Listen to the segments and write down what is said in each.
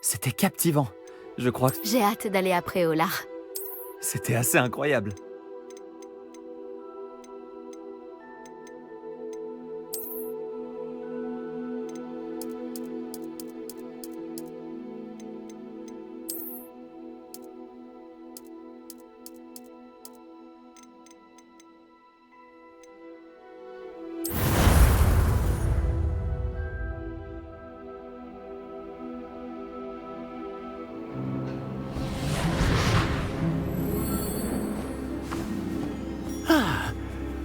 C'était captivant. Je crois que J'ai hâte d'aller à Préolard. c'était assez incroyable.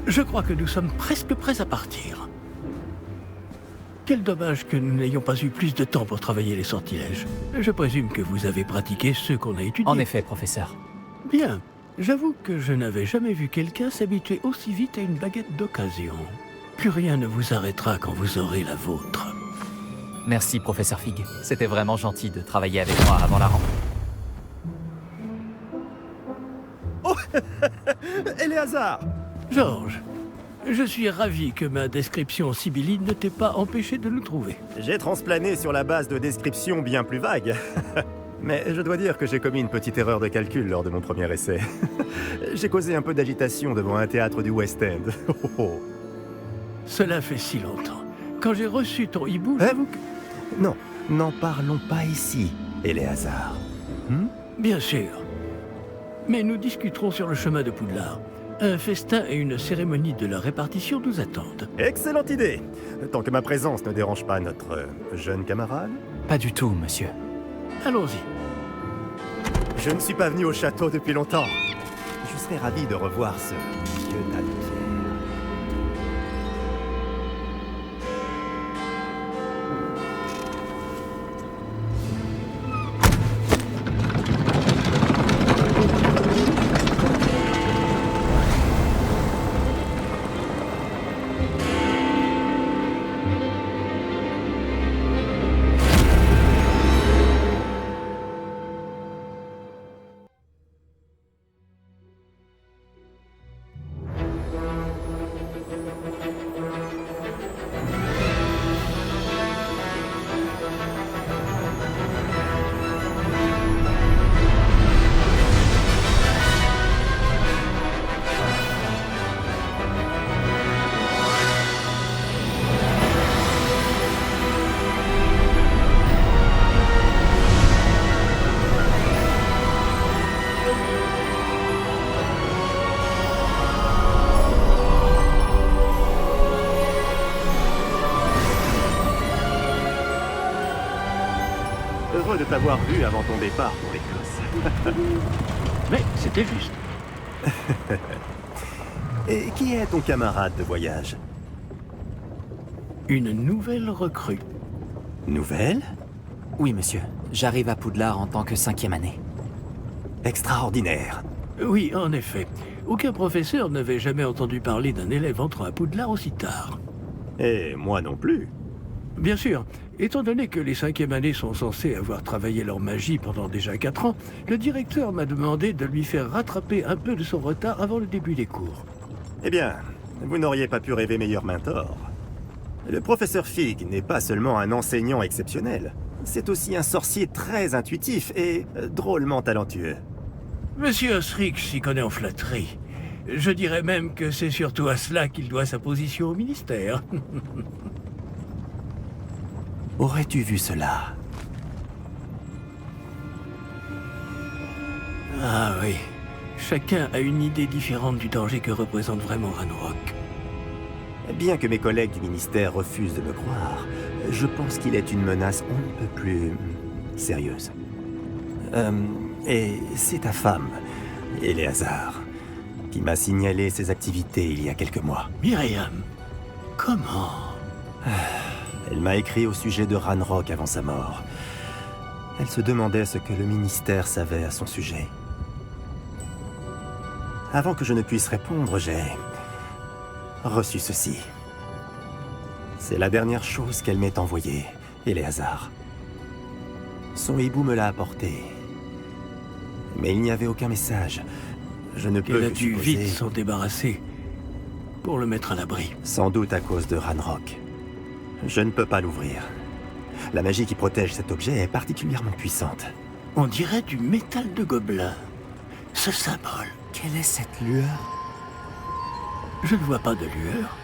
Je crois que nous sommes presque prêts à partir. Quel dommage que nous n'ayons pas eu plus de temps pour travailler les sortilèges. Je présume que vous avez pratiqué ceux qu'on a étudiés. En effet, professeur. Bien. J'avoue que je n'avais jamais vu quelqu'un s'habituer aussi vite à une baguette d'occasion. Plus rien ne vous arrêtera quand vous aurez la vôtre. Merci, professeur Fig. C'était vraiment gentil de travailler avec moi avant la rentrée. Éléazar! Georges, je suis ravi que ma description sibylline ne t'ait pas empêché de nous trouver. J'ai transplané sur la base de descriptions bien plus vagues. Mais je dois dire que j'ai commis une petite erreur de calcul lors de mon premier essai. J'ai causé un peu d'agitation devant un théâtre du West End. Cela fait si longtemps. Quand j'ai reçu ton hibou, j'avoue que... Non, n'en parlons pas ici, Éléazar. Bien sûr. Mais nous discuterons sur le chemin de Poudlard. Un festin et une cérémonie de la répartition nous attendent. Excellente idée! Tant que ma présence ne dérange pas notre jeune camarade. Pas du tout, monsieur. Allons-y. Je ne suis pas venu au château depuis longtemps. Je serais ravi de revoir ce vieux tas de pierres. Heureux de t'avoir vu avant ton départ pour l'Écosse. Mais c'était juste. Et qui est ton camarade de voyage? Une nouvelle recrue. Nouvelle? Oui, monsieur. J'arrive à Poudlard en tant que 5e année. Extraordinaire. Oui, en effet. Aucun professeur n'avait jamais entendu parler d'un élève entrant à Poudlard aussi tard. Et moi non plus. Bien sûr, étant donné que les 5e années sont censées avoir travaillé leur magie pendant déjà 4 ans, le directeur m'a demandé de lui faire rattraper un peu de son retard avant le début des cours. Eh bien, vous n'auriez pas pu rêver meilleur mentor. Le professeur Fig n'est pas seulement un enseignant exceptionnel, c'est aussi un sorcier très intuitif et drôlement talentueux. Monsieur Osric s'y connaît en flatterie. Je dirais même que c'est surtout à cela qu'il doit sa position au ministère. Aurais-tu vu cela? Ah oui, chacun a une idée différente du danger que représente vraiment Ranrock. Bien que mes collègues du ministère refusent de me croire, je pense qu'il est une menace on ne peut plus sérieuse. Et c'est ta femme, Éléazar, qui m'a signalé ses activités il y a quelques mois. Myriam, comment? Elle m'a écrit au sujet de Ranrock avant sa mort. Elle se demandait ce que le ministère savait à son sujet. Avant que je ne puisse répondre, j'ai reçu ceci. C'est la dernière chose qu'elle m'ait envoyée, Éléazar. Son hibou me l'a apporté. Mais il n'y avait aucun message. Je ne peux Elle a que dû supposer... vite s'en débarrasser pour le mettre à l'abri. Sans doute à cause de Ranrock. Je ne peux pas l'ouvrir. La magie qui protège cet objet est particulièrement puissante. On dirait du métal de gobelin. Ce symbole. Quelle est cette lueur? Je ne vois pas de lueur.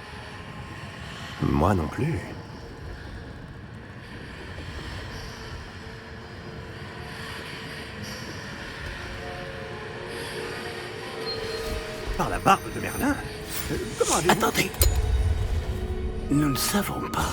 Moi non plus. Par la barbe de Merlin? Comment avez-vous... Attendez. Nous ne savons pas.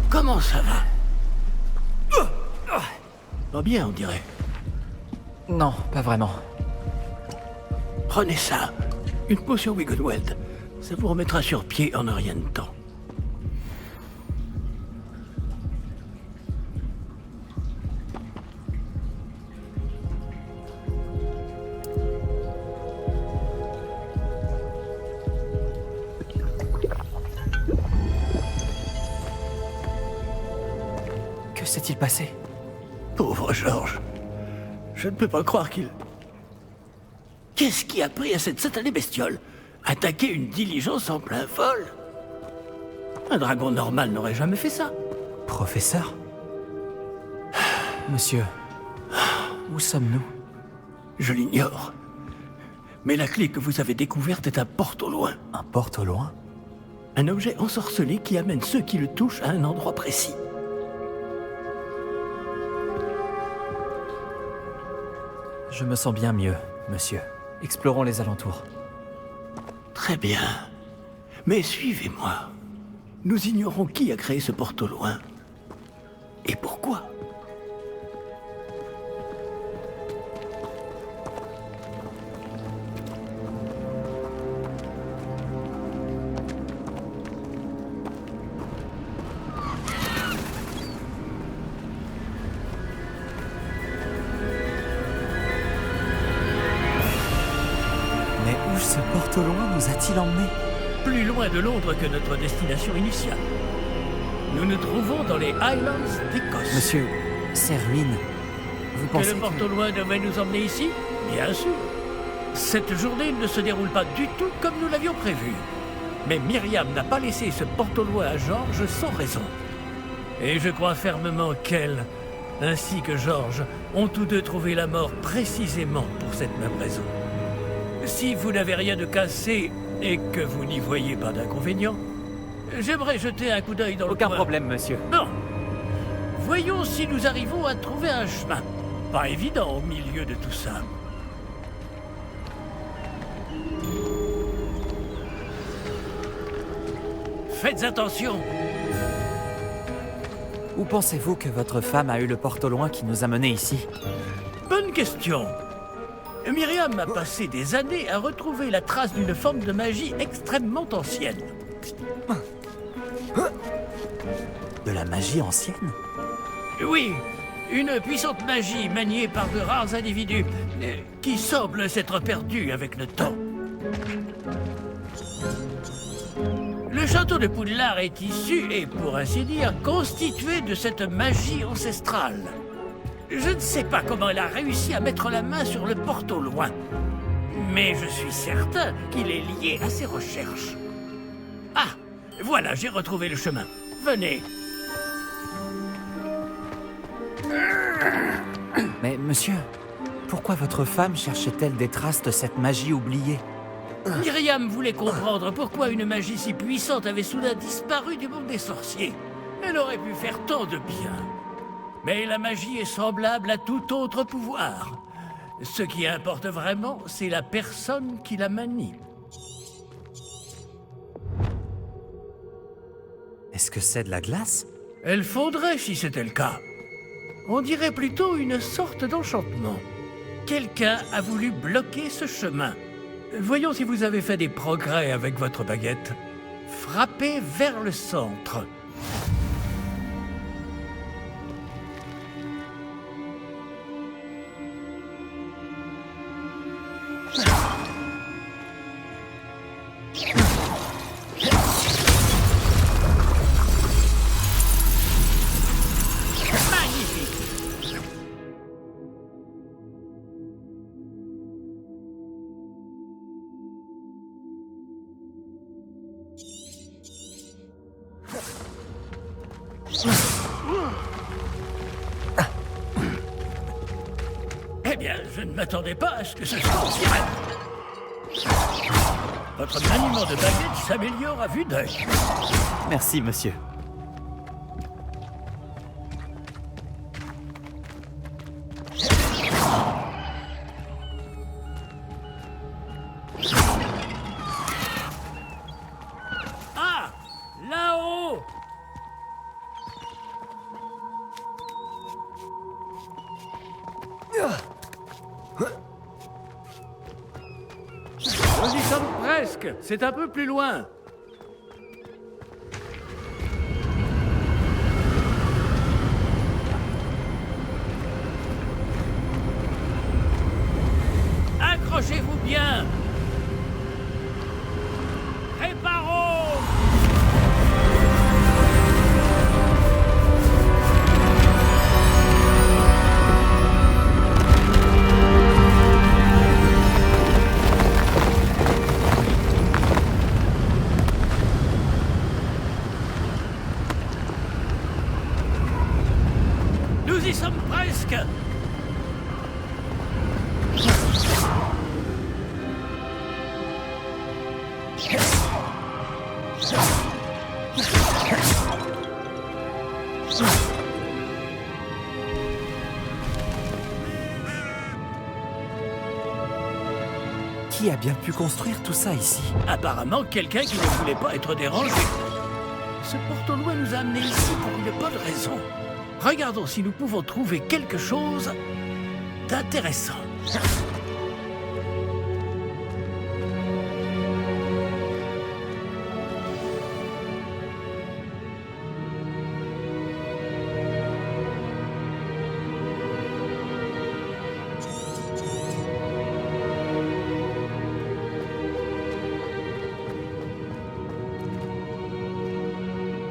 Comment ça va? Pas bien, on dirait. Non, pas vraiment. Prenez ça. Une potion Wiggenweld. Ça vous remettra sur pied en un rien de temps. Que s'est-il passé? Pauvre Georges. Je ne peux pas croire qu'il... Qu'est-ce qui a pris à cette satanée bestiole? Attaquer une diligence en plein vol? Un dragon normal n'aurait jamais fait ça. Professeur? Monsieur, où sommes-nous? Je l'ignore. Mais la clé que vous avez découverte est un porte au loin. Un porte au loin? Un objet ensorcelé qui amène ceux qui le touchent à un endroit précis. Je me sens bien mieux, monsieur. Explorons les alentours. Très bien. Mais suivez-moi. Nous ignorons qui a créé ce porte au loin. Et pourquoi? Mais où ce porte au loin nous a-t-il emmenés? Plus loin de Londres que notre destination initiale. Nous nous trouvons dans les Highlands d'Écosse. Monsieur, ces ruines, vous Que pensez le porte au loin devait nous emmener ici? Bien sûr. Cette journée ne se déroule pas du tout comme nous l'avions prévu. Mais Myriam n'a pas laissé ce porte au loin à Georges sans raison. Et je crois fermement qu'elle, ainsi que Georges, ont tous deux trouvé la mort précisément pour cette même raison. Si vous n'avez rien de cassé et que vous n'y voyez pas d'inconvénient, j'aimerais jeter un coup d'œil dans le coin. Aucun problème, monsieur. Bon. Voyons si nous arrivons à trouver un chemin. Pas évident au milieu de tout ça. Faites attention. Où pensez-vous que votre femme a eu le porte au loin qui nous a menés ici? Bonne question. Myriam a passé des années à retrouver la trace d'une forme de magie extrêmement ancienne. De la magie ancienne? Oui, une puissante magie maniée par de rares individus qui semble s'être perdue avec le temps. Le château de Poudlard est issu et, pour ainsi dire, constitué de cette magie ancestrale. Je ne sais pas comment elle a réussi à mettre la main sur le porte au loin, mais je suis certain qu'il est lié à ses recherches. Ah, voilà, j'ai retrouvé le chemin. Venez. Mais monsieur, pourquoi votre femme cherchait-elle des traces de cette magie oubliée? Myriam voulait comprendre pourquoi une magie si puissante avait soudain disparu du monde des sorciers. Elle aurait pu faire tant de bien. Mais la magie est semblable à tout autre pouvoir. Ce qui importe vraiment, c'est la personne qui la manie. Est-ce que c'est de la glace? Elle fondrait si c'était le cas. On dirait plutôt une sorte d'enchantement. Quelqu'un a voulu bloquer ce chemin. Voyons si vous avez fait des progrès avec votre baguette. Frappez vers le centre. Eh bien, je ne m'attendais pas à ce que ce soit aussi mal. Votre maniement de baguette s'améliore à vue d'œil. Merci, monsieur. Ah! Là-haut! Nous y sommes presque. C'est un peu plus loin. Accrochez-vous bien. Préparons! Nous y sommes presque. Qui a bien pu construire tout ça ici? Apparemment, quelqu'un qui ne voulait pas être dérangé. Ce porte-loin nous a amenés ici pour une bonne raison. Regardons si nous pouvons trouver quelque chose d'intéressant.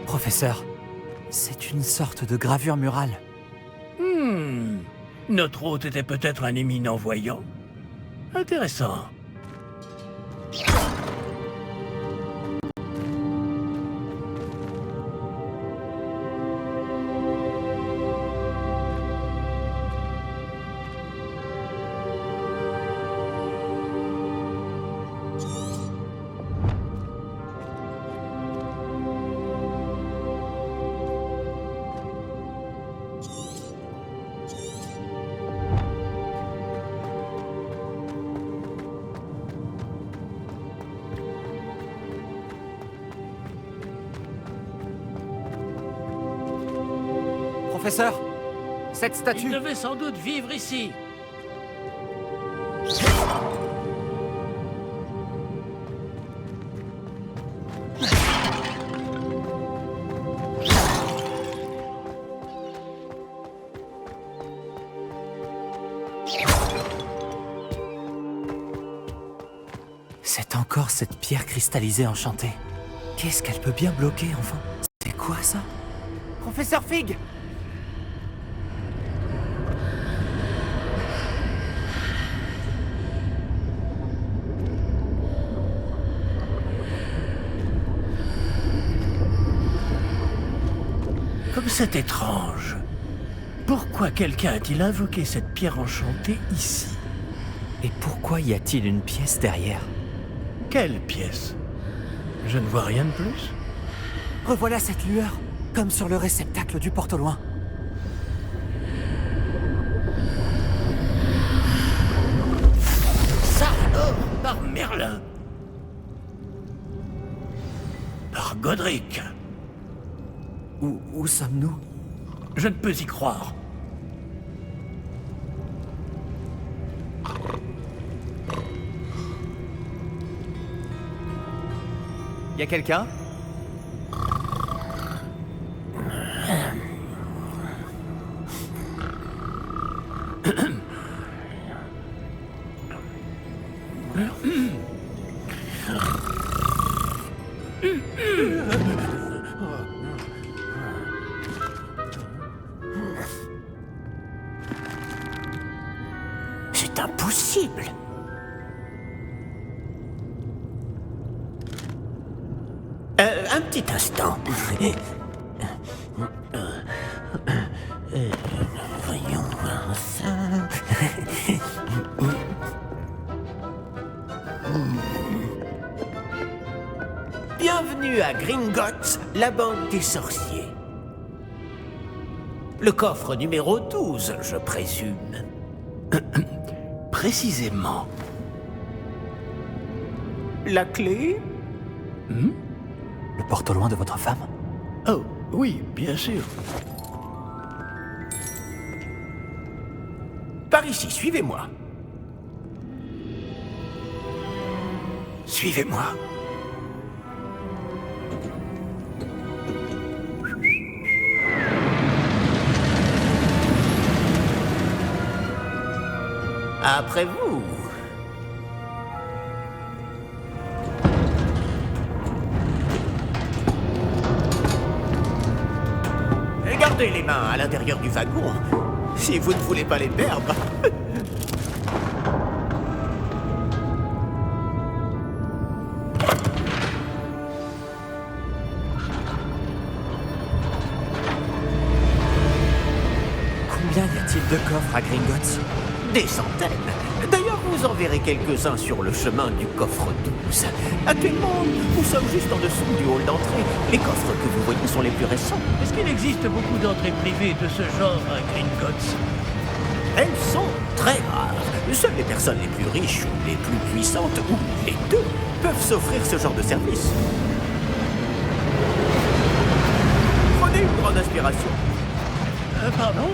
Professeur, c'est une sorte de gravure murale. Notre hôte était peut-être un éminent voyant. Intéressant. Professeur, cette Il statue... devait sans doute vivre ici. C'est encore cette pierre cristallisée enchantée. Qu'est-ce qu'elle peut bien bloquer, enfin? C'est quoi ça? Professeur Fig! Comme c'est étrange. Pourquoi quelqu'un a-t-il invoqué cette pierre enchantée ici? Et pourquoi y a-t-il une pièce derrière? Quelle pièce? Je ne vois rien de plus. Revoilà cette lueur, comme sur le réceptacle du porte au loin. Godric. Où sommes-nous? Je ne peux y croire. Y a quelqu'un? C'est impossible. Un petit instant. Voyons voir ça. Bienvenue à Gringotts, la banque des sorciers. Le coffre numéro 12, je présume. Précisément. La clé? Le porte au loin de votre femme? Oh, oui, bien sûr. Par ici, suivez-moi. Suivez-moi. Après vous. Et gardez les mains à l'intérieur du wagon, si vous ne voulez pas les perdre. Combien y a-t-il de coffres à Gringotts? Des centaines. D'ailleurs, vous en verrez quelques-uns sur le chemin du coffre 12. Actuellement, nous sommes juste en dessous du hall d'entrée. Les coffres que vous voyez sont les plus récents. Est-ce qu'il existe beaucoup d'entrées privées de ce genre à Gringotts? Elles sont très rares. Seules les personnes les plus riches ou les plus puissantes, ou les deux, peuvent s'offrir ce genre de service. Prenez une grande inspiration. Pardon?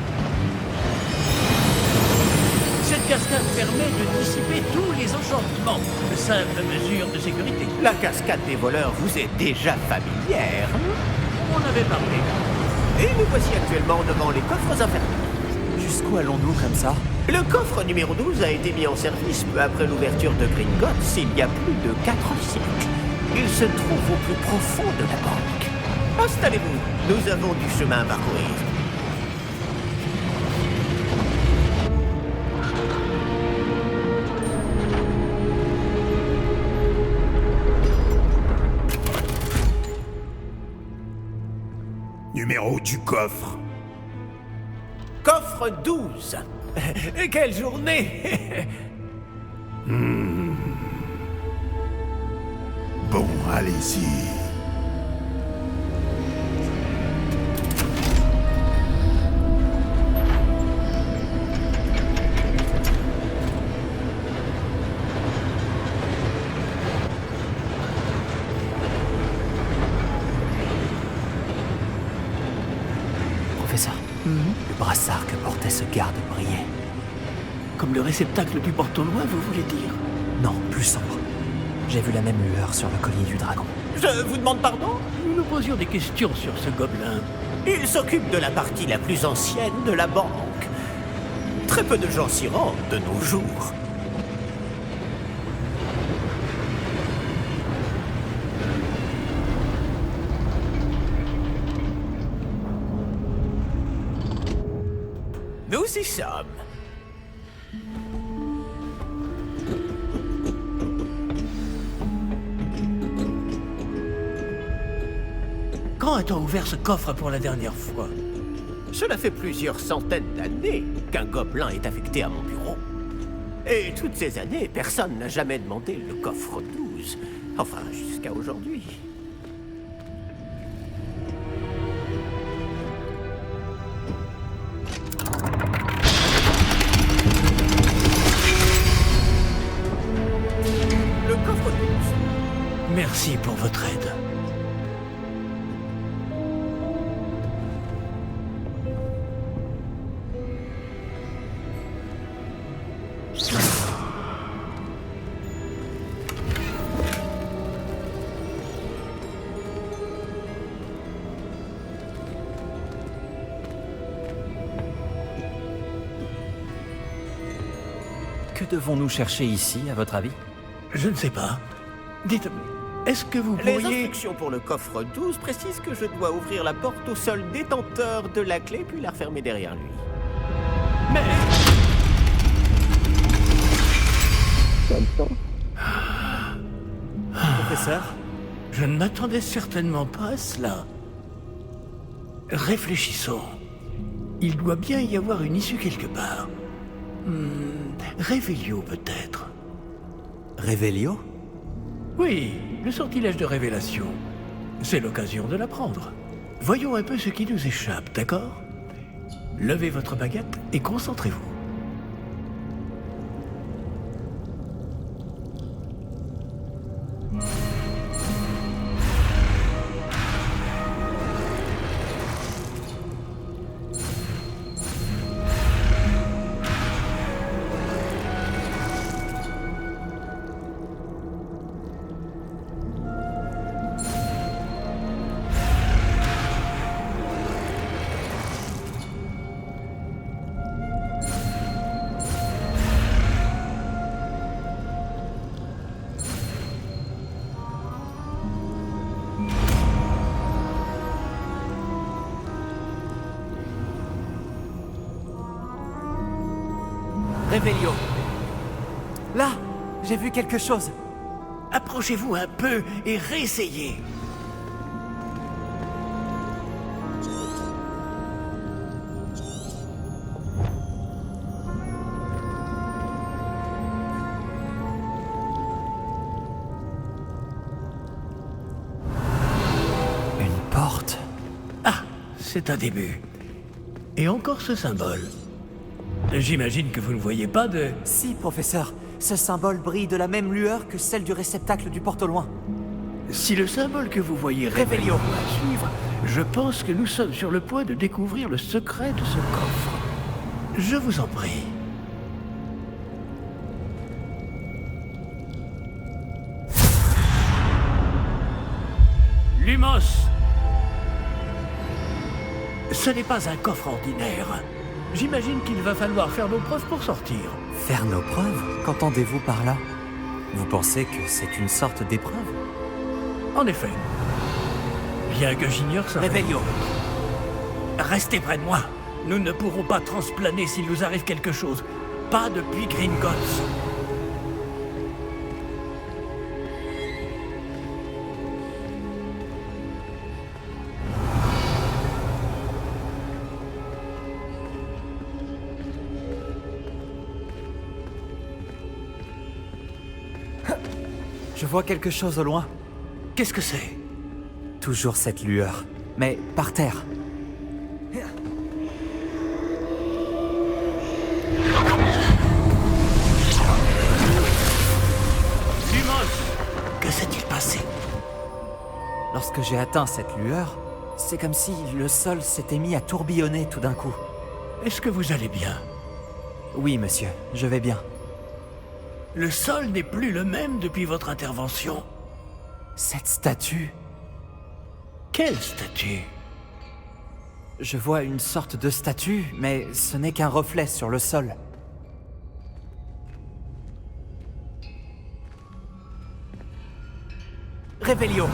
Cette cascade permet de dissiper tous les enchantements. Simple mesure de sécurité. La cascade des voleurs vous est déjà familière. On en avait parlé. Et nous voici actuellement devant les coffres infernaux. Jusqu'où allons-nous comme ça? Le coffre numéro 12 a été mis en service peu après l'ouverture de Gringotts il y a plus de 4 siècles. Il se trouve au plus profond de la banque. Installez-vous, nous avons du chemin à parcourir. Numéro du coffre. Coffre 12. Quelle journée. Bon, allez-y. Professeur, le brassard que portait ce garde brillait. Comme le réceptacle du porte au loin, vous voulez dire? Non, plus sombre. J'ai vu la même lueur sur le collier du dragon. Je vous demande pardon? Nous nous posions des questions sur ce gobelin. Il s'occupe de la partie la plus ancienne de la banque. Très peu de gens s'y rendent de nos jours. Nous y sommes. Quand a-t-on ouvert ce coffre pour la dernière fois? Cela fait plusieurs centaines d'années qu'un gobelin est affecté à mon bureau. Et toutes ces années, personne n'a jamais demandé le coffre 12. Enfin, jusqu'à aujourd'hui. Le coffre 12. Merci pour votre aide. Que devons-nous chercher ici, à votre avis? Je ne sais pas. Dites, est-ce que vous Les pourriez... instructions pour le coffre 12 précisent que je dois ouvrir la porte au seul détenteur de la clé puis la refermer derrière lui. Mais... Professeur? Je ne m'attendais certainement pas à cela. Réfléchissons. Il doit bien y avoir une issue quelque part. Révélio peut-être. Révélio? Oui, le sortilège de révélation. C'est l'occasion de l'apprendre. Voyons un peu ce qui nous échappe, d'accord? Levez votre baguette et concentrez-vous. Révélio. Là, j'ai vu quelque chose. Approchez-vous un peu et réessayez. Une porte. Ah, c'est un début. Et encore ce symbole. J'imagine que vous ne voyez pas de... Si, professeur. Ce symbole brille de la même lueur que celle du réceptacle du porte au loin. Si le symbole que vous voyez Révélio à suivre, je pense que nous sommes sur le point de découvrir le secret de ce coffre. Je vous en prie. Lumos! Ce n'est pas un coffre ordinaire. J'imagine qu'il va falloir faire nos preuves pour sortir. Faire nos preuves? Qu'entendez-vous par là? Vous pensez que c'est une sorte d'épreuve? En effet. Bien que j'ignore ça. Révélio. Restez près de moi. Nous ne pourrons pas transplaner s'il nous arrive quelque chose. Pas depuis Gringotts. Je vois quelque chose au loin. Qu'est-ce que c'est? Toujours cette lueur. Mais par terre. Lumos! Que s'est-il passé? Lorsque j'ai atteint cette lueur, c'est comme si le sol s'était mis à tourbillonner tout d'un coup. Est-ce que vous allez bien? Oui, monsieur, je vais bien. Le sol n'est plus le même depuis votre intervention. Cette statue, Quelle statue? je vois une sorte de statue, mais ce n'est qu'un reflet sur le sol. Révélio.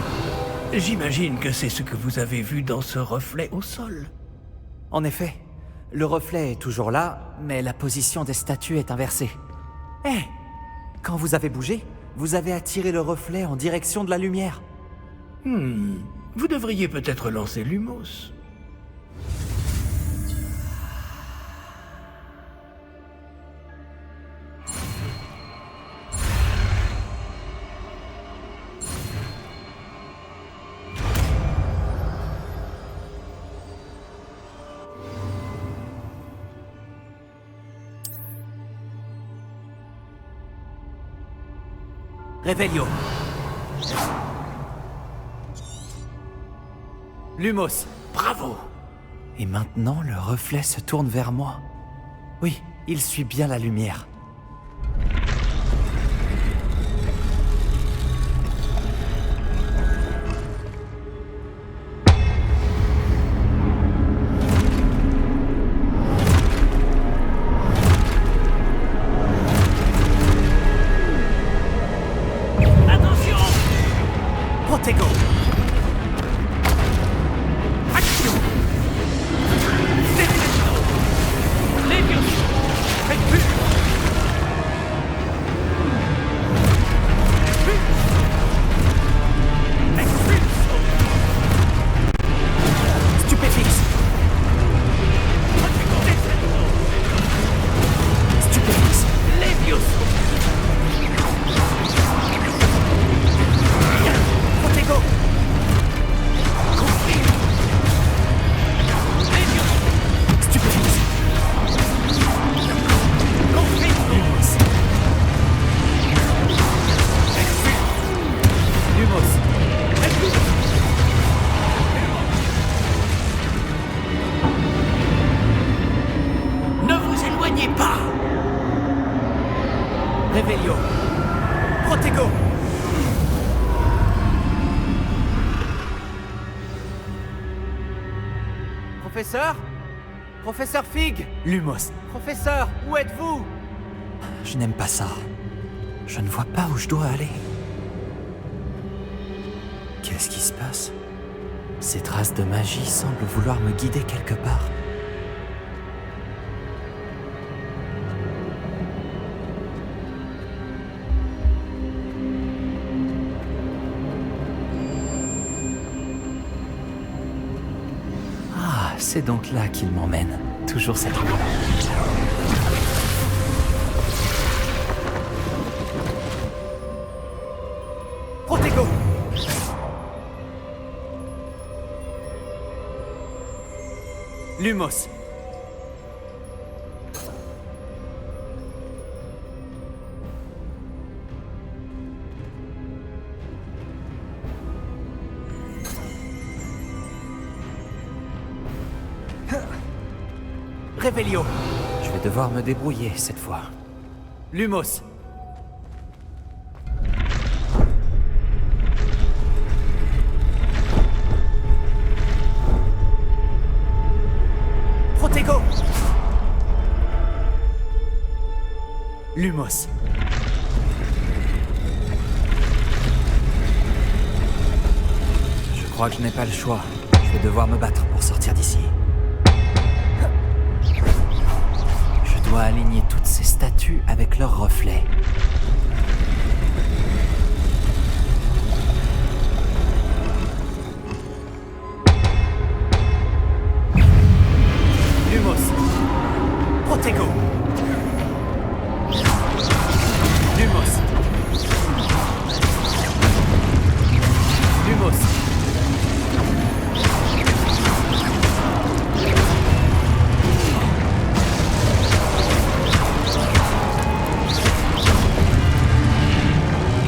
J'imagine que c'est ce que vous avez vu dans ce reflet au sol. En effet, le reflet est toujours là, mais la position des statues est inversée. Hé! Quand vous avez bougé, vous avez attiré le reflet en direction de la lumière. Vous devriez peut-être lancer Lumos. Révélio. Lumos. Bravo! Et maintenant, le reflet se tourne vers moi. Oui, il suit bien la lumière. Revelio. Protego. Professeur? Professeur Fig? Lumos. Professeur, où êtes-vous? Je n'aime pas ça. Je ne vois pas où je dois aller. Qu'est-ce qui se passe? Ces traces de magie semblent vouloir me guider quelque part. Ah, c'est donc là qu'il m'emmène. Toujours cette lumière. Protego! Lumos. Revelio. Je vais devoir me débrouiller cette fois. Lumos. Protego. Lumos. Je crois que je n'ai pas le choix. Je vais devoir me battre pour sortir d'ici. Je dois aligner toutes ces statues avec leurs reflets. Lumos. Protego. Lumos. Lumos.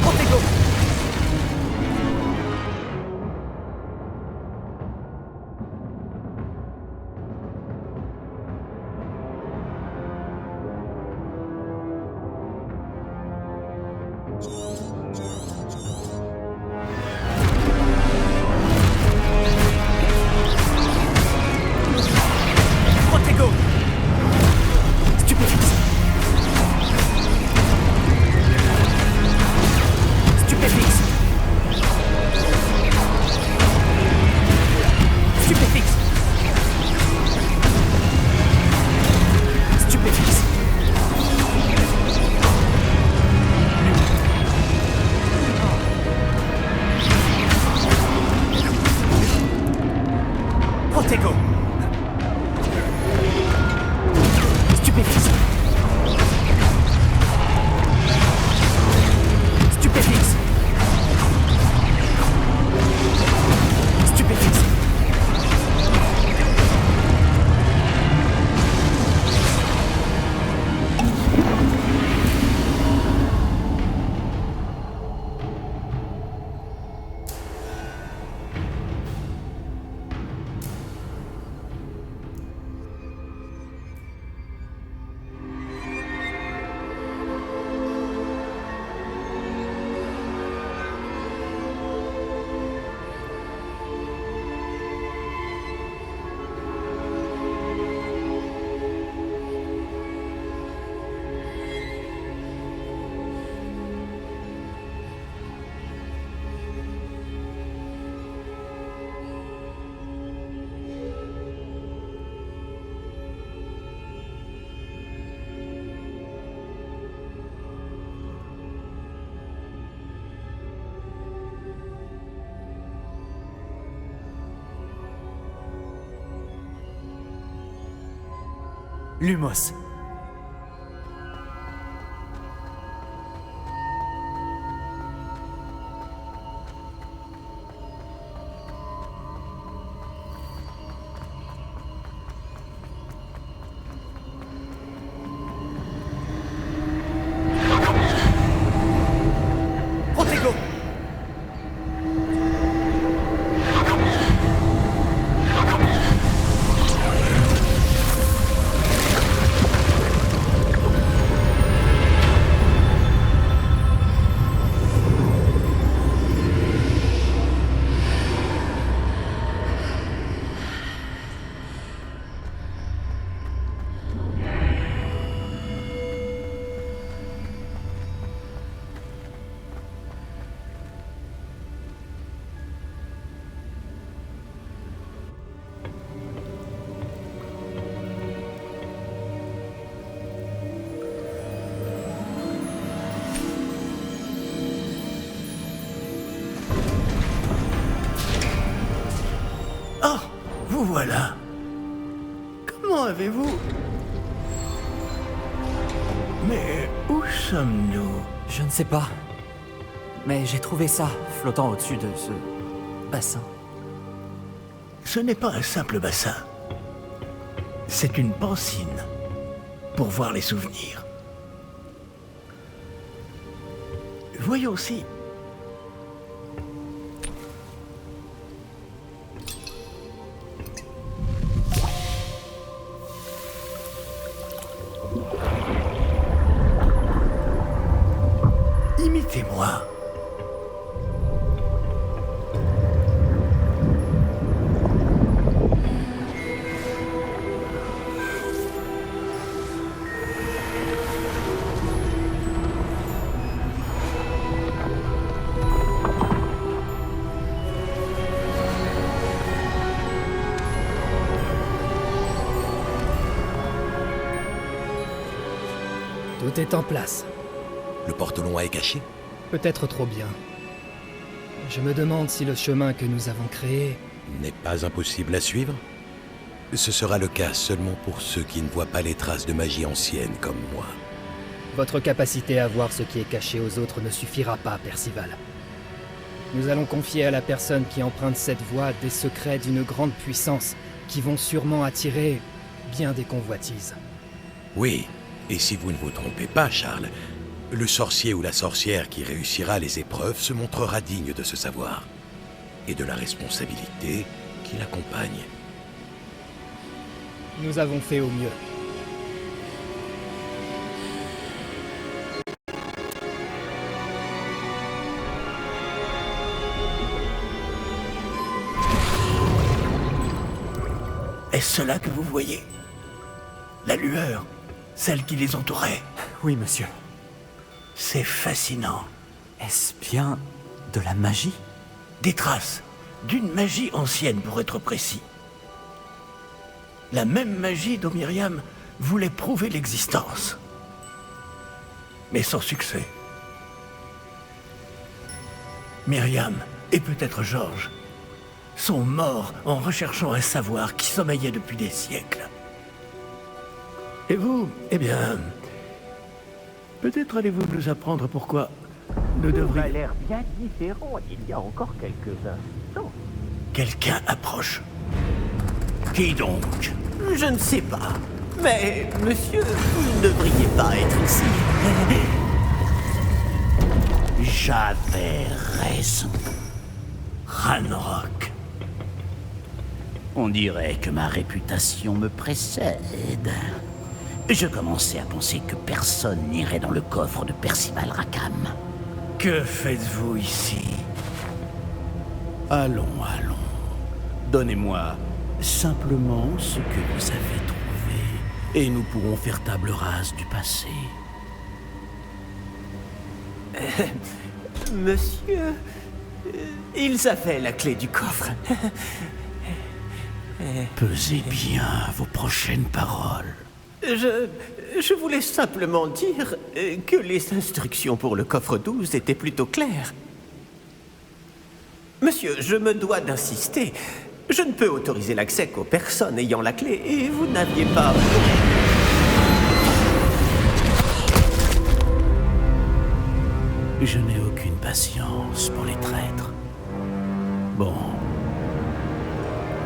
Protego. Protego. Stupéfix. Stupéfix. Stupéfix. Stupéfix. Protego. Stupéfix. Stupéfix. Stupéfix. Lumos. Protego. voilà. Comment avez-vous... Mais où sommes-nous? Je ne sais pas. Mais j'ai trouvé ça, flottant au-dessus de ce bassin. Ce n'est pas un simple bassin. C'est une pancine. Pour voir les souvenirs. Voyons si... Imitez-moi. Tout est en place. Le porte-long est caché? Peut-être trop bien. Je me demande si le chemin que nous avons créé... N'est pas impossible à suivre? Ce sera le cas seulement pour ceux qui ne voient pas les traces de magie ancienne comme moi. Votre capacité à voir ce qui est caché aux autres ne suffira pas, Percival. Nous allons confier à la personne qui emprunte cette voie des secrets d'une grande puissance qui vont sûrement attirer bien des convoitises. Oui, et si vous ne vous trompez pas, Charles, le sorcier ou la sorcière qui réussira les épreuves se montrera digne de ce savoir et de la responsabilité qui l'accompagne. Nous avons fait au mieux. Est-ce cela que vous voyez? La lueur, celle qui les entourait. Oui, monsieur. C'est fascinant. Est-ce bien de la magie? Des traces, d'une magie ancienne pour être précis. La même magie dont Myriam voulait prouver l'existence. Mais sans succès. Myriam, et peut-être Georges, sont morts en recherchant un savoir qui sommeillait depuis des siècles. Et vous, eh bien... Peut-être allez-vous nous apprendre pourquoi nous Ça a devrions... l'air bien différent il y a encore quelques instants. Quelqu'un approche. Qui donc? Je ne sais pas. Mais, monsieur, vous ne devriez pas être ici. J'avais raison. Ranrock. On dirait que ma réputation me précède. Je commençais à penser que personne n'irait dans le coffre de Percival Rackham. Que faites-vous ici? Allons. Donnez-moi simplement ce que vous avez trouvé, et nous pourrons faire table rase du passé. Monsieur, ils avaient la clé du coffre. Pesez bien vos prochaines paroles. Je voulais simplement dire que les instructions pour le coffre 12 étaient plutôt claires. Monsieur, je me dois d'insister. Je ne peux autoriser l'accès qu'aux personnes ayant la clé, et vous n'aviez pas... Je n'ai aucune patience pour les traîtres. Bon.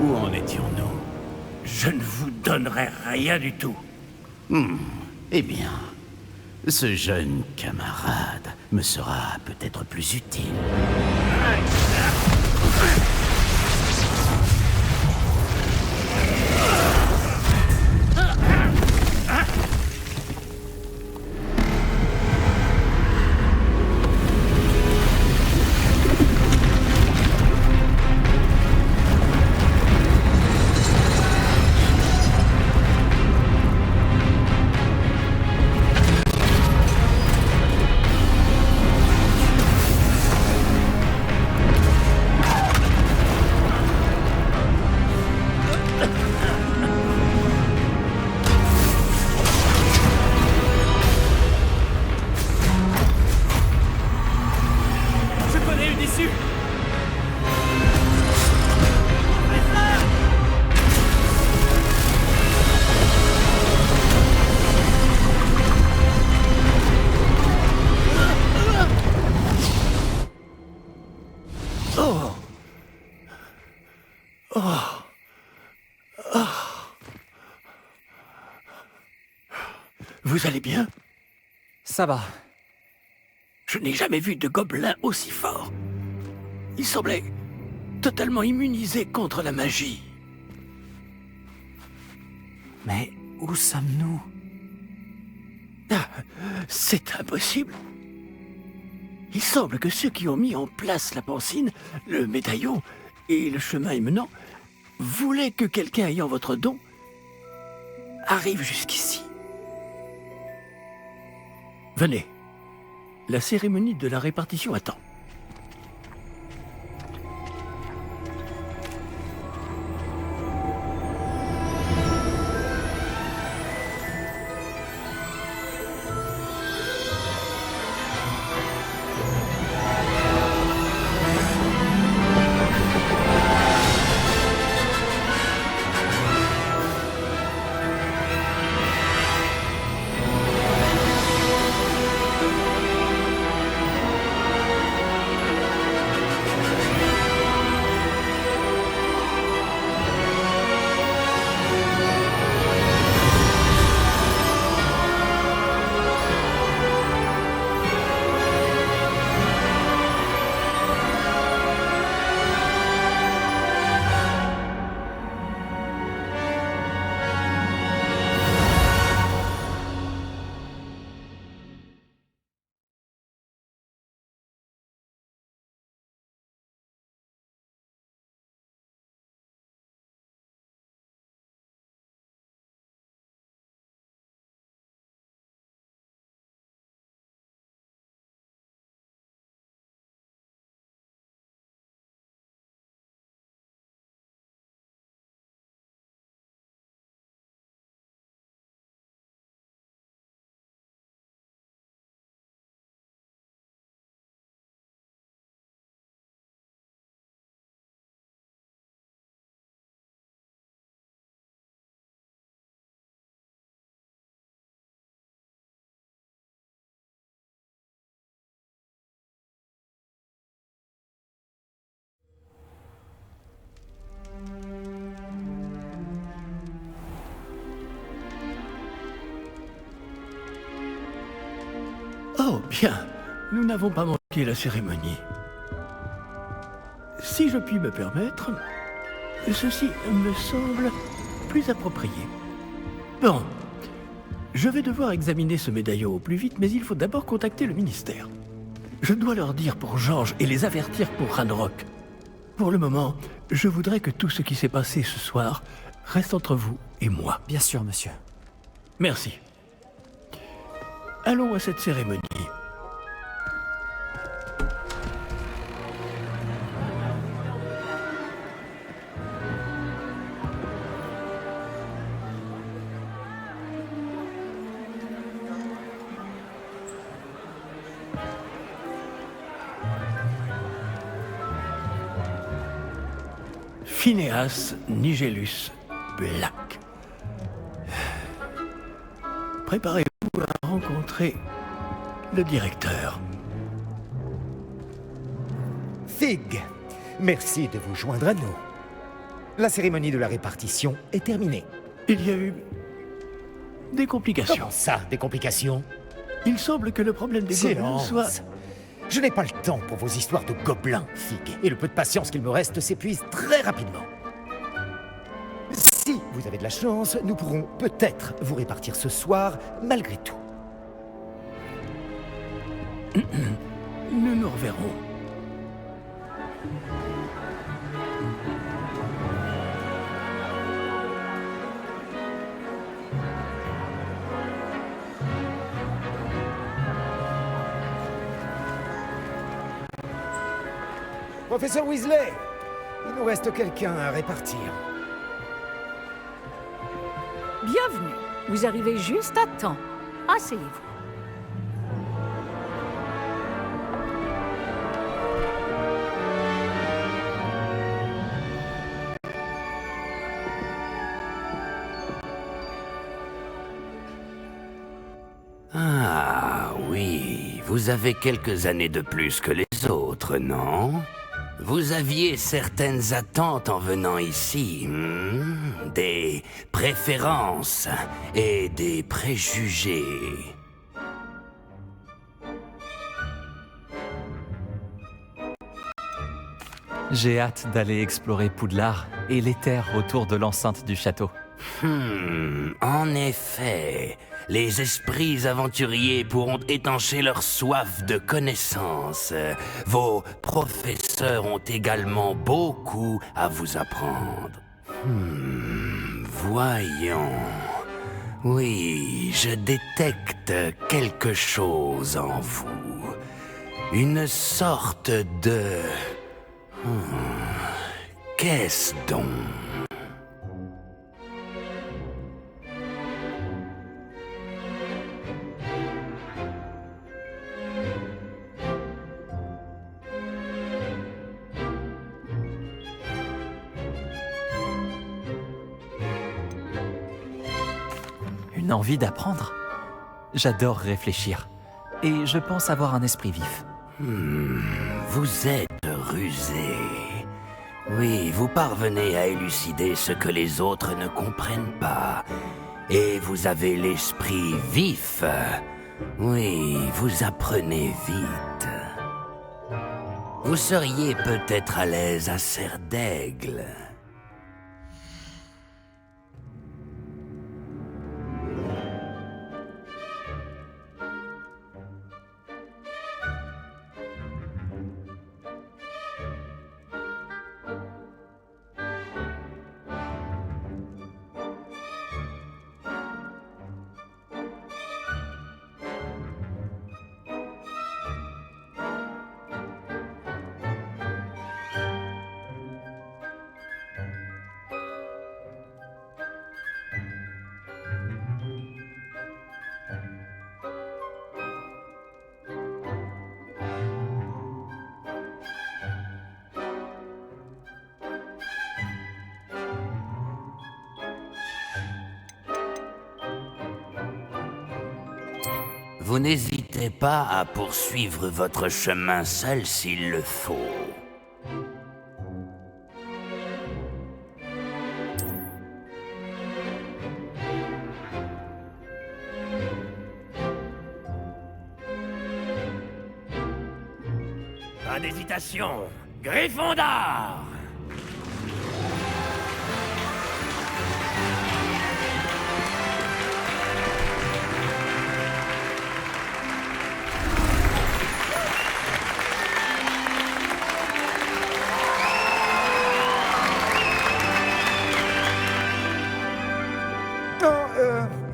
Où en étions-nous? Je ne vous donnerai rien du tout. Eh bien, ce jeune camarade me sera peut-être plus utile. Vous allez bien? Ça va. Je n'ai jamais vu de gobelin aussi fort. Il semblait totalement immunisé contre la magie. Mais où sommes-nous? Ah, c'est impossible. Il semble que ceux qui ont mis en place la pancine, le médaillon et le chemin émenant voulaient que quelqu'un ayant votre don arrive jusqu'ici. Venez. La cérémonie de la répartition attend. Oh, bien. Nous n'avons pas manqué la cérémonie. Si je puis me permettre, ceci me semble plus approprié. Bon, je vais devoir examiner ce médaillon au plus vite, mais il faut d'abord contacter le ministère. Je dois leur dire pour Georges et les avertir pour Ranrock. Pour le moment, je voudrais que tout ce qui s'est passé ce soir reste entre vous et moi. Bien sûr, monsieur. Merci. Allons à cette cérémonie. Phineas Nigellus Black. Préparez-vous à rencontrer le directeur. Fig, merci de vous joindre à nous. La cérémonie de la répartition est terminée. Il y a eu des complications. Comment ça, des complications? Il semble que le problème des gobelins Silence. soit... Je n'ai pas le temps pour vos histoires de gobelins, Fig, et le peu de patience qu'il me reste s'épuise très rapidement. Si vous avez de la chance, nous pourrons peut-être vous répartir ce soir, malgré tout. Nous nous reverrons. Professeur Weasley, il nous reste quelqu'un à répartir. Bienvenue. Vous arrivez juste à temps. Asseyez-vous. Ah oui, vous avez quelques années de plus que les autres, non? Vous aviez certaines attentes en venant ici, des préférences et des préjugés. J'ai hâte d'aller explorer Poudlard et les terres autour de l'enceinte du château. En effet, les esprits aventuriers pourront étancher leur soif de connaissances. Vos professeurs ont également beaucoup à vous apprendre. Voyons. Oui, je détecte quelque chose en vous. Une sorte de... Qu'est-ce donc? Une envie d'apprendre. J'adore réfléchir. Et je pense avoir un esprit vif. Vous êtes rusé. Oui, vous parvenez à élucider ce que les autres ne comprennent pas. Et vous avez l'esprit vif. Oui, vous apprenez vite. Vous seriez peut-être à l'aise à Serre d'Aigle. Vous n'hésitez pas à poursuivre votre chemin seul s'il le faut. Pas d'hésitation, Gryffondor!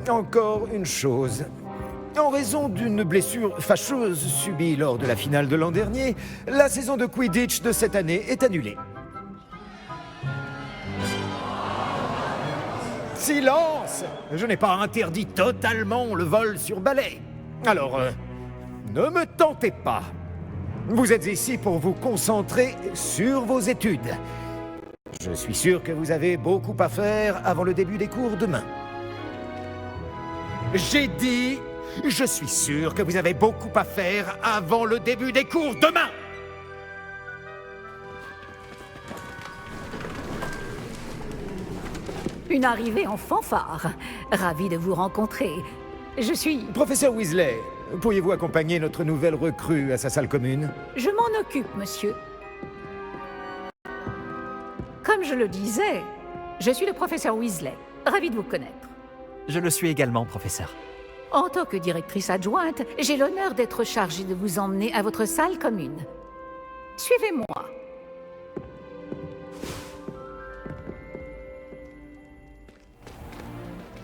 Encore une chose. En raison d'une blessure fâcheuse subie lors de la finale de l'an dernier, la saison de Quidditch de cette année est annulée. Silence! Je n'ai pas interdit totalement le vol sur balai. Alors, ne me tentez pas. Vous êtes ici pour vous concentrer sur vos études. Je suis sûr que vous avez beaucoup à faire avant le début des cours demain. J'ai dit, je suis sûr que vous avez beaucoup à faire avant le début des cours demain. Une arrivée en fanfare. Ravi de vous rencontrer. Je suis... Professeur Weasley, pourriez-vous accompagner notre nouvelle recrue à sa salle commune? Je m'en occupe, monsieur. Comme je le disais, je suis le professeur Weasley. Ravi de vous connaître. Je le suis également, professeur. En tant que directrice adjointe, j'ai l'honneur d'être chargée de vous emmener à votre salle commune. Suivez-moi.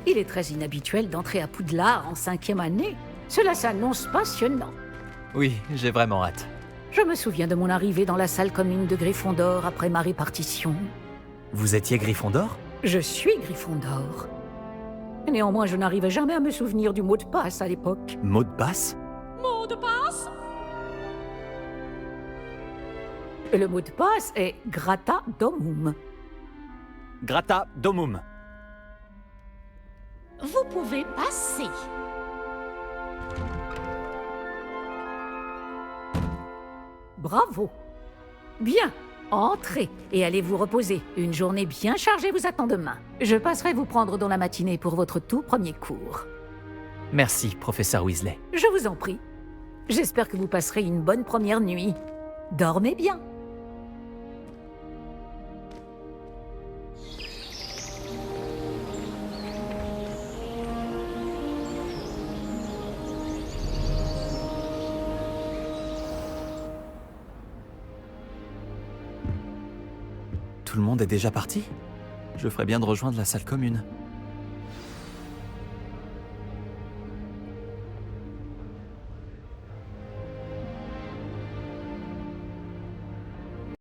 Il est très inhabituel d'entrer à Poudlard en 5e année. Cela s'annonce passionnant. Oui, j'ai vraiment hâte. Je me souviens de mon arrivée dans la salle commune de Gryffondor après ma répartition. Vous étiez Gryffondor? Je suis Gryffondor. Néanmoins, je n'arrivais jamais à me souvenir du mot de passe à l'époque. Mot de passe? Mot de passe? Le mot de passe est Grata Domum. Grata Domum. Vous pouvez passer. Bravo. Bien. Entrez et allez vous reposer. Une journée bien chargée vous attend demain. Je passerai vous prendre dans la matinée pour votre tout premier cours. Merci, professeur Weasley. Je vous en prie. J'espère que vous passerez une bonne première nuit. Dormez bien. Tout le monde est déjà parti? Je ferais bien de rejoindre la salle commune.